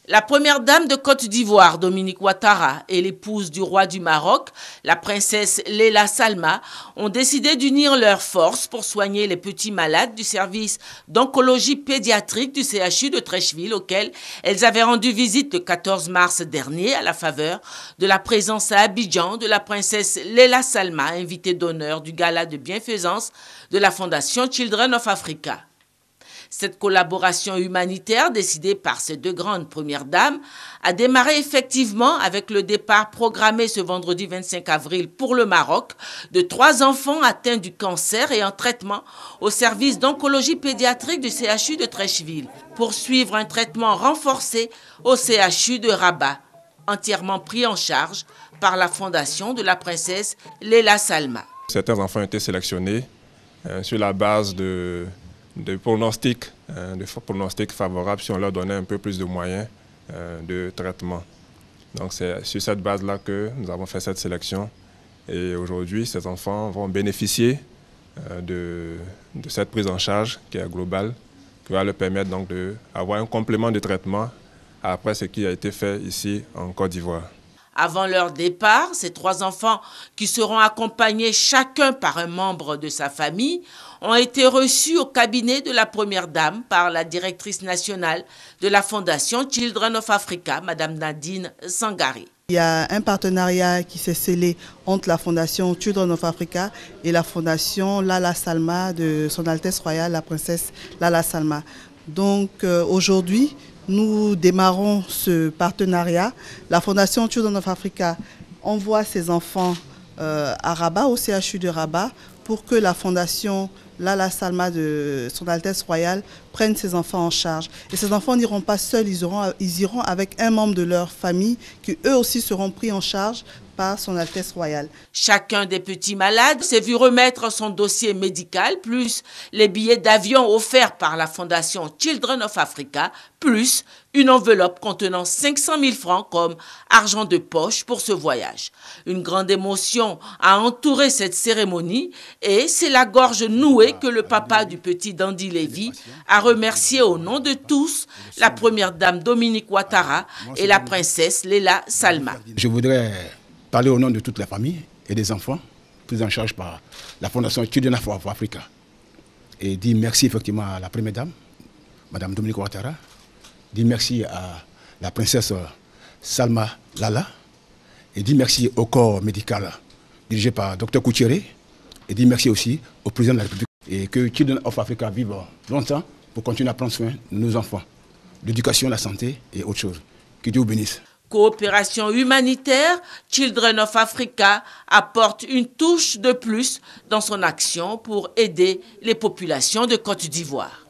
La première dame de Côte d'Ivoire, Dominique Ouattara, et l'épouse du roi du Maroc, la princesse Leila Salma, ont décidé d'unir leurs forces pour soigner les petits malades du service d'oncologie pédiatrique du CHU de Treichville, auquel elles avaient rendu visite le 14 mars dernier à la faveur de la présence à Abidjan de la princesse Leila Salma, invitée d'honneur du gala de bienfaisance de la Fondation Children of Africa. Cette collaboration humanitaire décidée par ces deux grandes premières dames a démarré effectivement avec le départ programmé ce vendredi 25 avril pour le Maroc de 3 enfants atteints du cancer et en traitement au service d'oncologie pédiatrique du CHU de Treichville pour suivre un traitement renforcé au CHU de Rabat, entièrement pris en charge par la fondation de la princesse Leila Salma. Certains enfants ont été sélectionnés sur la base de pronostics favorables si on leur donnait un peu plus de moyens de traitement. Donc c'est sur cette base-là que nous avons fait cette sélection. Et aujourd'hui, ces enfants vont bénéficier de cette prise en charge qui est globale, qui va leur permettre donc d'avoir un complément de traitement après ce qui a été fait ici en Côte d'Ivoire. Avant leur départ, ces 3 enfants, qui seront accompagnés chacun par un membre de sa famille, ont été reçus au cabinet de la première dame par la directrice nationale de la Fondation Children of Africa, Mme Nadine Sangari. Il y a un partenariat qui s'est scellé entre la Fondation Children of Africa et la Fondation Leila Salma de Son Altesse Royale, la princesse Leila Salma. Donc aujourd'hui, nous démarrons ce partenariat. La Fondation Children of Africa envoie ses enfants à Rabat, au CHU de Rabat, pour que la Fondation Leila Salma de Son Altesse Royale prenne ses enfants en charge. Et ces enfants n'iront pas seuls, ils iront avec un membre de leur famille qui eux aussi seront pris en charge par Son Altesse Royale. Chacun des petits malades s'est vu remettre son dossier médical, plus les billets d'avion offerts par la Fondation Children of Africa, plus une enveloppe contenant 500 000 francs comme argent de poche pour ce voyage. Une grande émotion a entouré cette cérémonie et c'est la gorge nouée que le papa du petit Dandy Lévy a remercié au nom de tous la première dame Dominique Ouattara et la princesse Leila Salma. Je voudrais parler au nom de toute la famille et des enfants pris en charge par la Fondation Children of Africa et dire merci effectivement à la première dame, Mme Dominique Ouattara, dire merci à la princesse Salma Lala et dire merci au corps médical dirigé par Dr Koutiéré et dire merci aussi au président de la République et que Children of Africa vive longtemps pour continuer à prendre soin de nos enfants, l'éducation, la santé et autre chose. Que Dieu vous bénisse. Coopération humanitaire, Children of Africa apporte une touche de plus dans son action pour aider les populations de Côte d'Ivoire.